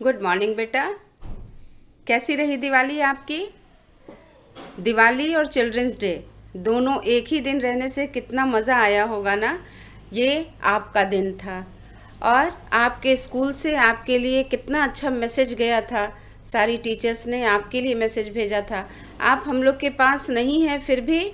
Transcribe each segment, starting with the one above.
Good morning बेटा। कैसी रही दिवाली आपकी? दिवाली और चिल्ड्रंस डे दोनों एक ही दिन रहने से कितना मज़ा आया होगा ना। ये आपका दिन था और आपके स्कूल से आपके लिए कितना अच्छा मैसेज गया था। सारी टीचर्स ने आपके लिए मैसेज भेजा था। आप हम लोग के पास नहीं हैं, फिर भी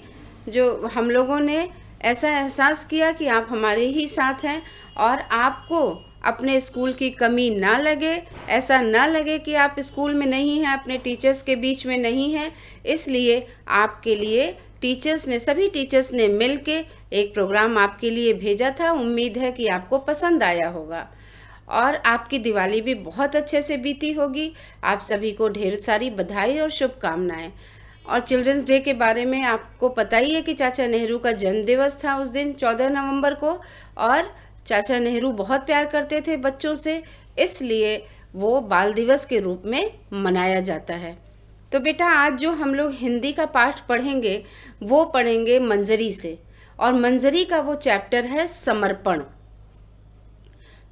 जो हम लोगों ने ऐसा एहसास किया कि आप हमारे ही साथ हैं और आपको अपने स्कूल की कमी ना लगे, ऐसा ना लगे कि आप स्कूल में नहीं हैं, अपने टीचर्स के बीच में नहीं हैं। इसलिए आपके लिए टीचर्स ने, सभी टीचर्स ने मिल के एक प्रोग्राम आपके लिए भेजा था। उम्मीद है कि आपको पसंद आया होगा और आपकी दिवाली भी बहुत अच्छे से बीती होगी। आप सभी को ढेर सारी बधाई और शुभकामनाएं। और चिल्ड्रंस डे के बारे में आपको पता ही है कि चाचा नेहरू का जन्म दिवस था उस दिन 14 नवंबर को, और चाचा नेहरू बहुत प्यार करते थे बच्चों से, इसलिए वो बाल दिवस के रूप में मनाया जाता है। तो बेटा आज जो हम लोग हिंदी का पाठ पढ़ेंगे वो पढ़ेंगे मंजरी से, और मंजरी का वो चैप्टर है समर्पण।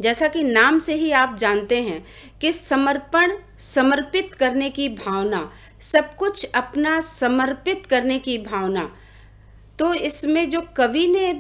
जैसा कि नाम से ही आप जानते हैं कि समर्पण, समर्पित करने की भावना, सब कुछ अपना समर्पित करने की भावना। तो इसमें जो कवि ने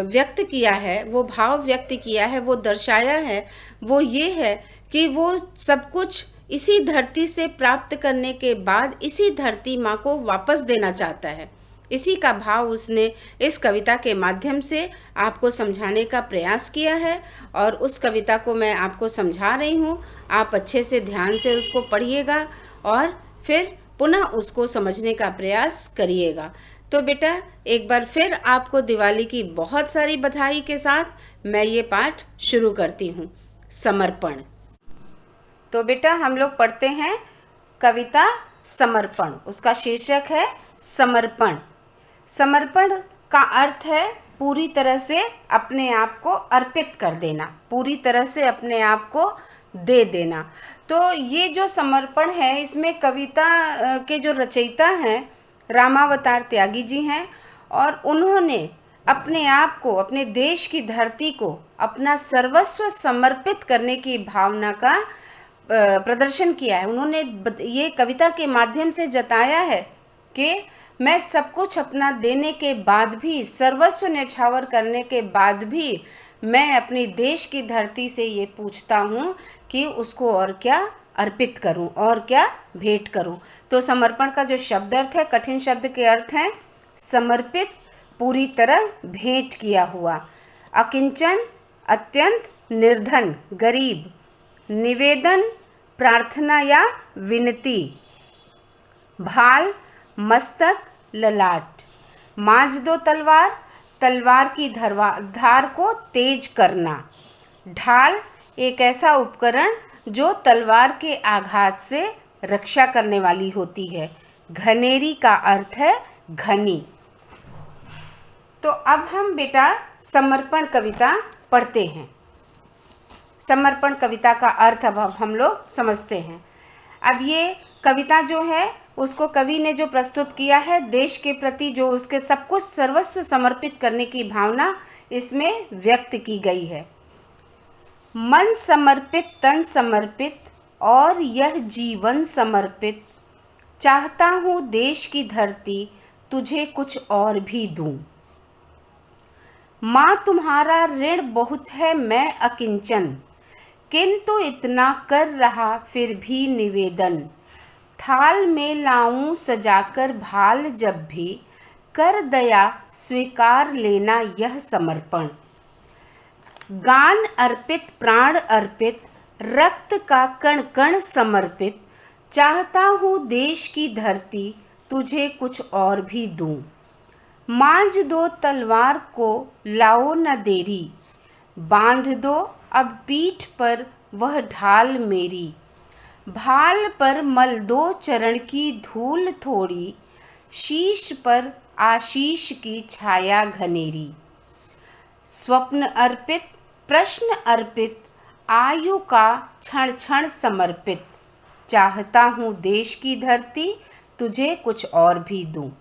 व्यक्त किया है, वो भाव व्यक्त किया है, वो दर्शाया है, वो ये है कि वो सब कुछ इसी धरती से प्राप्त करने के बाद इसी धरती माँ को वापस देना चाहता है। इसी का भाव उसने इस कविता के माध्यम से आपको समझाने का प्रयास किया है और उस कविता को मैं आपको समझा रही हूँ। आप अच्छे से ध्यान से उसको पढ़िएगा और फिर पुनः उसको समझने का प्रयास करिएगा। तो बेटा एक बार फिर आपको दिवाली की बहुत सारी बधाई के साथ मैं ये पाठ शुरू करती हूँ। समर्पण। तो बेटा हम लोग पढ़ते हैं कविता समर्पण। उसका शीर्षक है समर्पण। समर्पण का अर्थ है पूरी तरह से अपने आप को अर्पित कर देना, पूरी तरह से अपने आप को दे देना। तो ये जो समर्पण है, इसमें कविता के जो रचयिता हैं रामावतार त्यागी जी हैं, और उन्होंने अपने आप को, अपने देश की धरती को अपना सर्वस्व समर्पित करने की भावना का प्रदर्शन किया है। उन्होंने ये कविता के माध्यम से जताया है कि मैं सब कुछ अपना देने के बाद भी, सर्वस्व न्यौछावर करने के बाद भी मैं अपनी देश की धरती से ये पूछता हूँ कि उसको और क्या अर्पित करूँ और क्या भेंट करूँ। तो समर्पण का जो शब्द अर्थ है, कठिन शब्द के अर्थ हैं समर्पित, पूरी तरह भेंट किया हुआ, अकिंचन, अत्यंत निर्धन, गरीब, निवेदन, प्रार्थना या विनती, भाल, मस्तक, ललाट, मांझ दो तलवार, तलवार की धार को तेज करना, ढाल, एक ऐसा उपकरण जो तलवार के आघात से रक्षा करने वाली होती है, घनेरी का अर्थ है घनी। तो अब हम बेटा समर्पण कविता पढ़ते हैं। समर्पण कविता का अर्थ अब हम लोग समझते हैं। अब ये कविता जो है उसको कवि ने जो प्रस्तुत किया है, देश के प्रति जो उसके सब कुछ सर्वस्व समर्पित करने की भावना इसमें व्यक्त की गई है। मन समर्पित, तन समर्पित और यह जीवन समर्पित, चाहता हूँ देश की धरती तुझे कुछ और भी दूँ। माँ तुम्हारा ऋण बहुत है मैं अकिंचन, किंतु इतना कर रहा फिर भी निवेदन, थाल में लाऊं सजाकर भाल जब भी, कर दया स्वीकार लेना यह समर्पण। गान अर्पित, प्राण अर्पित, रक्त का कण कण समर्पित, चाहता हूँ देश की धरती तुझे कुछ और भी दूँ। मांझ दो तलवार को लाओ न देरी, बांध दो अब पीठ पर वह ढाल मेरी, भाल पर मल दो चरण की धूल थोड़ी, शीश पर आशीष की छाया घनेरी। स्वप्न अर्पित, प्रश्न अर्पित, आयु का क्षण क्षण समर्पित, चाहता हूँ देश की धरती तुझे कुछ और भी दूँ।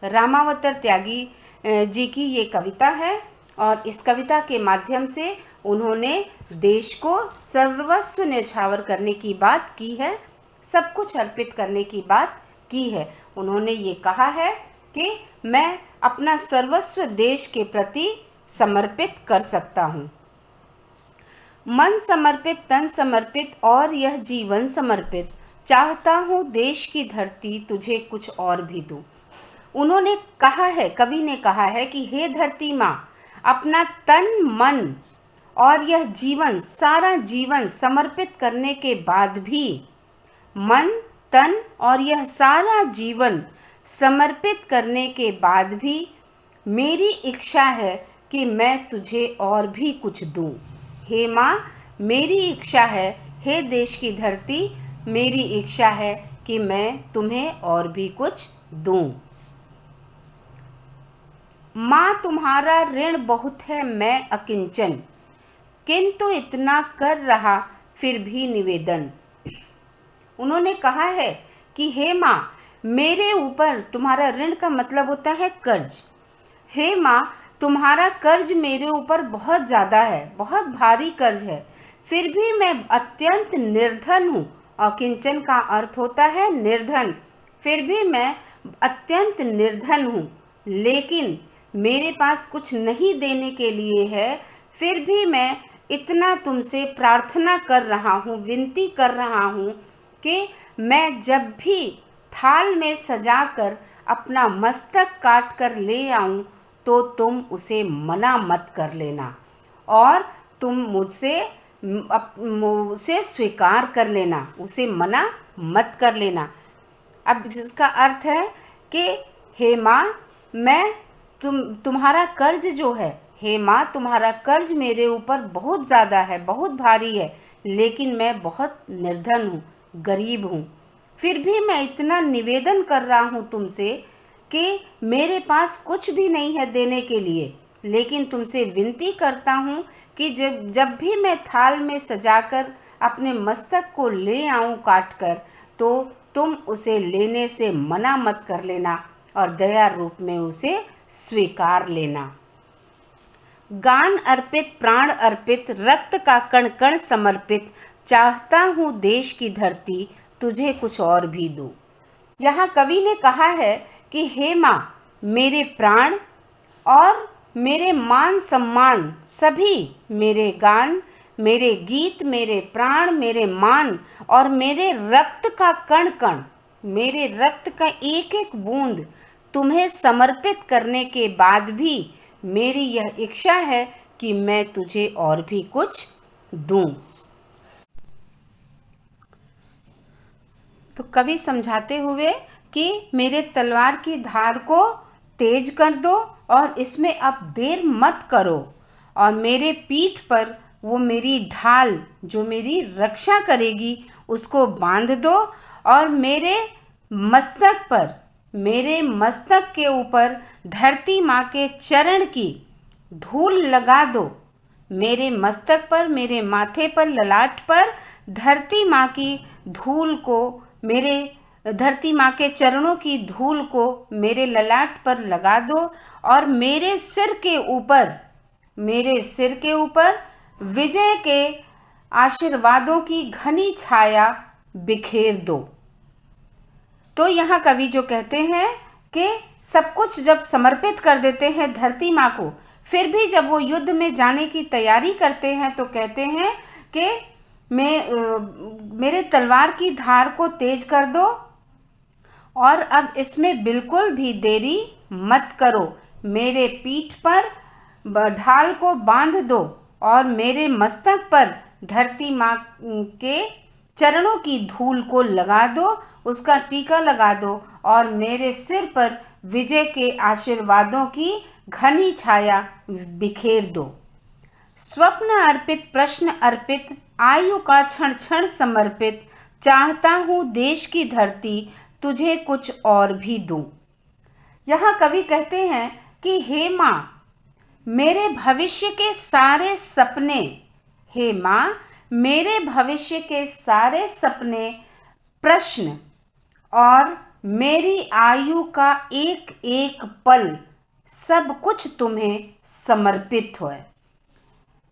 रामावतार त्यागी जी की ये कविता है और इस कविता के माध्यम से उन्होंने देश को सर्वस्व न्यौछावर करने की बात की है, सब कुछ अर्पित करने की बात की है। उन्होंने ये कहा है कि मैं अपना सर्वस्व देश के प्रति समर्पित कर सकता हूँ। मन समर्पित, तन समर्पित और यह जीवन समर्पित, चाहता हूँ देश की धरती तुझे कुछ और भी दूँ। उन्होंने कहा है, कवि ने कहा है कि हे धरती माँ, अपना तन मन और यह जीवन, सारा जीवन समर्पित करने के बाद भी, मन तन और यह सारा जीवन समर्पित करने के बाद भी मेरी इच्छा है कि मैं तुझे और भी कुछ दूँ। हे माँ, मेरी इच्छा है, हे देश की धरती, मेरी इच्छा है कि मैं तुम्हें और भी कुछ दूँ। माँ, तुम्हारा ऋण बहुत है, मैं अकिंचन, किंतु इतना कर रहा फिर भी निवेदन। उन्होंने कहा है कि हे माँ, मेरे ऊपर तुम्हारा ऋण का मतलब होता है कर्ज। हे माँ, तुम्हारा कर्ज मेरे ऊपर बहुत ज़्यादा है, बहुत भारी कर्ज है, फिर भी मैं अत्यंत निर्धन हूँ। अकिंचन का अर्थ होता है निर्धन। फिर भी मैं अत्यंत निर्धन हूँ, लेकिन मेरे पास कुछ नहीं देने के लिए है, फिर भी मैं इतना तुमसे प्रार्थना कर रहा हूँ, विनती कर रहा हूँ कि मैं जब भी थाल में सजाकर अपना मस्तक काट कर ले आऊँ तो तुम उसे मना मत कर लेना और तुम उसे स्वीकार कर लेना, उसे मना मत कर लेना। अब इसका अर्थ है कि हे माँ, मैं तुम्हारा कर्ज जो है, हे माँ, तुम्हारा कर्ज मेरे ऊपर बहुत ज़्यादा है, बहुत भारी है, लेकिन मैं बहुत निर्धन हूँ, गरीब हूँ। फिर भी मैं इतना निवेदन कर रहा हूँ तुमसे कि मेरे पास कुछ भी नहीं है देने के लिए, लेकिन तुमसे विनती करता हूँ कि जब भी मैं थाल में सजाकर अपने मस्तक को ले आऊँ काट कर, तो तुम उसे लेने से मना मत कर लेना और दया रूप में उसे स्वीकार लेना। गान अर्पित, प्राण अर्पित, रक्त का कण कण समर्पित, चाहता हूँ देश की धरती तुझे कुछ और भी दूँ। यहाँ कवि ने कहा है कि हे माँ, मेरे प्राण और मेरे मान सम्मान सभी, मेरे गान, मेरे गीत, मेरे प्राण, मेरे मान और मेरे रक्त का कण कण, मेरे रक्त का एक एक बूंद तुम्हें समर्पित करने के बाद भी मेरी यह इच्छा है कि मैं तुझे और भी कुछ दूं। तो कवि समझाते हुए कि मेरे तलवार की धार को तेज कर दो और इसमें अब देर मत करो, और मेरे पीठ पर वो मेरी ढाल जो मेरी रक्षा करेगी उसको बांध दो, और मेरे मस्तक के ऊपर धरती माँ के चरण की धूल लगा दो। मेरे मस्तक पर, मेरे माथे पर, ललाट पर धरती माँ की धूल को, मेरे धरती माँ के चरणों की धूल को मेरे ललाट पर लगा दो, और मेरे सिर के ऊपर विजय के आशीर्वादों की घनी छाया बिखेर दो। तो यहाँ कवि जो कहते हैं कि सब कुछ जब समर्पित कर देते हैं धरती माँ को, फिर भी जब वो युद्ध में जाने की तैयारी करते हैं तो कहते हैं कि मेरे तलवार की धार को तेज कर दो और अब इसमें बिल्कुल भी देरी मत करो। मेरे पीठ पर ढाल को बांध दो और मेरे मस्तक पर धरती माँ के चरणों की धूल को लगा दो, उसका टीका लगा दो, और मेरे सिर पर विजय के आशीर्वादों की घनी छाया बिखेर दो। स्वप्न अर्पित, प्रश्न अर्पित, आयु का क्षण क्षण समर्पित, चाहता हूँ देश की धरती तुझे कुछ और भी दूँ। यहाँ कवि कहते हैं कि हे माँ, मेरे भविष्य के सारे सपने, हे माँ, मेरे भविष्य के सारे सपने, प्रश्न और मेरी आयु का एक एक पल, सब कुछ तुम्हें समर्पित है।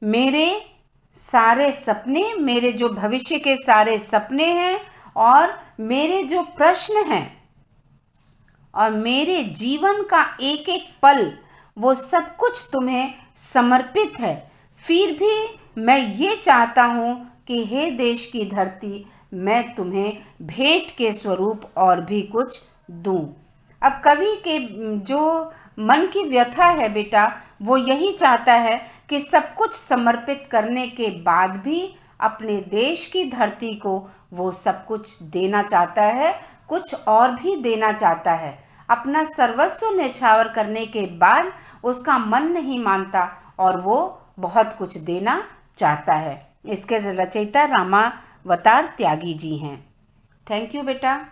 मेरे सारे सपने, मेरे जो भविष्य के सारे सपने हैं और मेरे जो प्रश्न हैं और मेरे जीवन का एक एक पल, वो सब कुछ तुम्हें समर्पित है। फिर भी मैं ये चाहता हूँ कि हे देश की धरती, मैं तुम्हें भेंट के स्वरूप और भी कुछ दूं। अब कवि के जो मन की व्यथा है बेटा, वो यही चाहता है कि सब कुछ समर्पित करने के बाद भी अपने देश की धरती को वो सब कुछ देना चाहता है, कुछ और भी देना चाहता है। अपना सर्वस्व न्यौछावर करने के बाद उसका मन नहीं मानता और वो बहुत कुछ देना चाहता है। इसके रचयिता रामावतार त्यागी जी हैं। थैंक यू बेटा।